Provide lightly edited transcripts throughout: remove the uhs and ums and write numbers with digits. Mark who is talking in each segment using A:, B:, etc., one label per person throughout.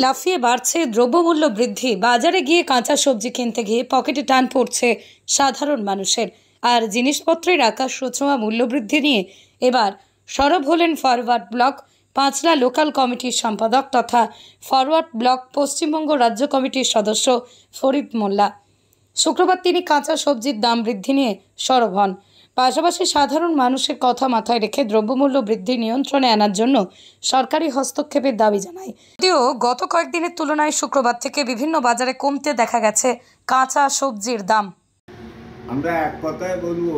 A: লাফিয়ে বাড়ছে দ্রব্যমূল্য বৃদ্ধি। বাজারে গিয়ে কাঁচা সবজি কিনতে গিয়ে পকেটে টান পড়ছে সাধারণ মানুষের। আর জিনিসপত্রের আকাশ ছোঁয়া মূল্যবৃদ্ধি নিয়ে এবার সরব হলেন ফরওয়ার্ড ব্লক পাঁচলা লোকাল কমিটির সম্পাদক তথা ফরওয়ার্ড ব্লক পশ্চিমবঙ্গ রাজ্য কমিটির সদস্য ফরিদ মোল্লা। শুক্রবার তিনি কাঁচা সবজির দাম বৃদ্ধি নিয়ে সরব হন। পাশাপাশি সাধারণ মানুষের কথা মাথায় রেখে দ্রব্যমূল্য বৃদ্ধি নিয়ন্ত্রণে আনার জন্য সরকারি হস্তক্ষেপের দাবি জানায়। যদিও গত কয়েকদিনের তুলনায় শুক্রবার থেকে বিভিন্ন বাজারে কমতে দেখা গেছে কাঁচা সবজির দাম।
B: আমরা এক কথায় বলবো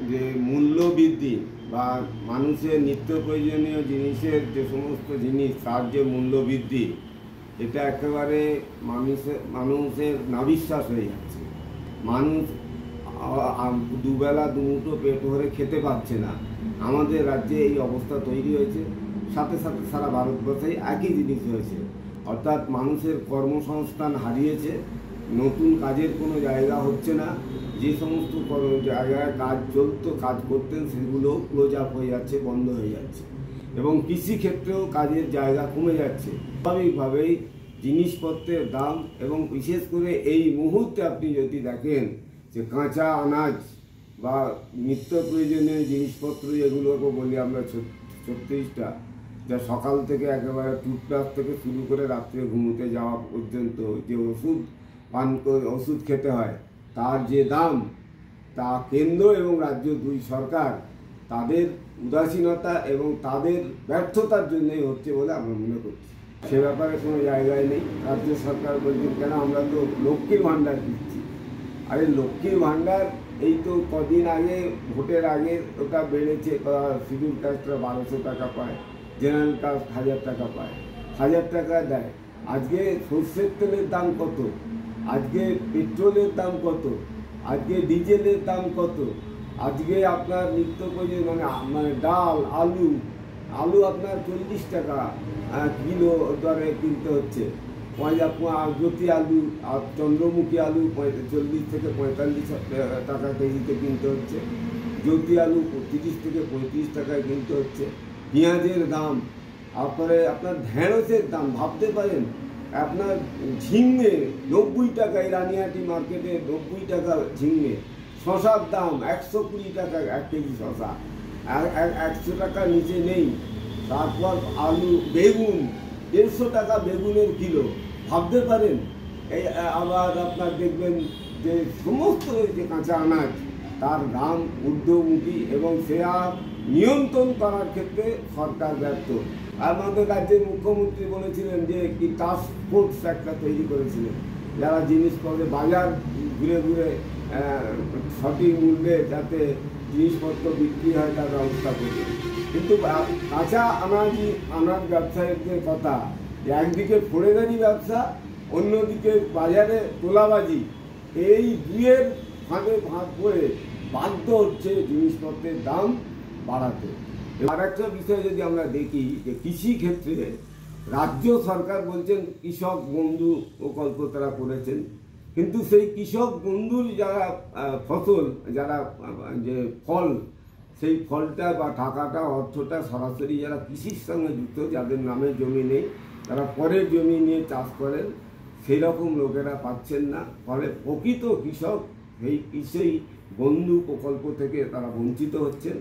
B: যে মূল্য বৃদ্ধি বা মানুষের নিত্য প্রয়োজনীয় জিনিসের যে সমস্ত জিনিস তার যে মূল্য বৃদ্ধি, এটা একেবারে মানুষের নাবিশ্বাস হয়ে যাচ্ছে। মানুষ দুবেলা দুমুঠো পেট ভরে খেতে পাচ্ছে না। আমাদের রাজ্যে এই অবস্থা তৈরি হয়েছে, সাথে সাথে সারা ভারতবর্ষেই একই জিনিস হয়েছে। অর্থাৎ মানুষের কর্মসংস্থান হারিয়েছে, নতুন কাজের কোনো জায়গা হচ্ছে না। যে সমস্ত জায়গায় কাজ চলতো, কাজ করতেন, সেগুলো ক্লোজ আপ হয়ে যাচ্ছে, বন্ধ হয়ে যাচ্ছে। এবং কৃষিক্ষেত্রেও কাজের জায়গা কমে যাচ্ছে। স্বাভাবিকভাবেই জিনিসপত্রের দাম এবং বিশেষ করে এই মুহূর্তে আপনি যদি দেখেন যে কাঁচা আনাজ বা নিত্য প্রয়োজনীয় জিনিসপত্র যেগুলোকে বলি আমরা 36টা, যা সকাল থেকে একেবারে টুথব্রাশ থেকে শুরু করে রাত্রে ঘুমোতে যাওয়া পর্যন্ত যে ওষুধ খেতে হয়, তার যে দাম, তা কেন্দ্র এবং রাজ্য দুই সরকার তাদের উদাসীনতা এবং তাদের ব্যর্থতার জন্যই হচ্ছে বলে আমরা মনে করছি। সে ব্যাপারে কোনো জায়গায় নেই। রাজ্য সরকার বলছেন কেন আমরা তো লক্ষ্মীর ভাণ্ডার দিচ্ছি। আরে লক্ষ্মীর ভাণ্ডার এই তো কদিন আগে ভোটের আগে ওটা বেড়েছে, শিডিউল কাস্টরা 1200 টাকা পায়, জেনারেল কাস্ট 1000 টাকা পায়, 1000 টাকা দেয়। আজকে সর্ষের তেলের দাম কত, আজকে পেট্রোলের দাম কত, আজকে ডিজেলের দাম কত, আজকে আপনার নিত্য প্রয়োজন মানে ডাল, আলু আপনার 40 টাকা কিলো দরে কিনতে হচ্ছে। জ্যোতি আলু আর চন্দ্রমুখী আলু 40 থেকে 45 টাকা কেজিতে কিনতে হচ্ছে। জ্যোতি আলু 30 থেকে 35 টাকায় কিনতে হচ্ছে। পেঁয়াজের দাম, তারপরে আপনার ঢেঁড়সের দাম ভাবতে পারেন, আপনার ঝিঙে 90 টাকায়, রানিহাটি মার্কেটে 90 টাকা ঝিঙে। শশার দাম 120 টাকা 1 কেজি শশা, 100 টাকার নিচে নেই। তারপর আলু, বেগুন 150 টাকা বেগুনের কিলো, ভাবতে পারেন। এই আবার আপনার দেখবেন যে সমস্ত যে কাঁচা আনাজ তার দাম ঊর্ধ্বমুখী এবং সেয়া নিয়ন্ত্রণ করার ক্ষেত্রে সরকার ব্যর্থ। আমাদের রাজ্যের মুখ্যমন্ত্রী বলেছিলেন যে কি টাস্ক ফোর্স একটা তৈরি করেছিলেন, যারা জিনিসপত্র বাজার ঘুরে ঘুরে সঠিক মূল্যে যাতে জিনিসপত্র বিক্রি হয় তার ব্যবস্থা করবে। কিন্তু কাঁচা আনাজ ব্যবসায়ীদের কথা, একদিকে ফোড়েদারি ব্যবসা, অন্যদিকে বাজারে তোলাবাজি, এই দুয়ের ফাঁদে ফাঁদ করে বাধ্য হচ্ছে জিনিসপত্রের দাম বাড়াতে। আর একটা বিষয় যদি আমরা দেখি যে কৃষিক্ষেত্রে রাজ্য সরকার বলছেন কৃষক বন্ধু প্রকল্প তারা করেছেন, কিন্তু সেই কৃষক বন্ধুর যারা ফসল, যারা যে ফল, সেই ফলটা বা টাকাটা, অর্থটা সরাসরি যারা কৃষির সঙ্গে যুক্ত, যাদের নামে জমি নেই, তারা পরের জমি নিয়ে চাষ করেন, সেই রকম লোকেরা পাচ্ছেন না। ফলে প্রকৃত কৃষক এই কৃষি বন্ধু প্রকল্প থেকে তারা বঞ্চিত হচ্ছেন।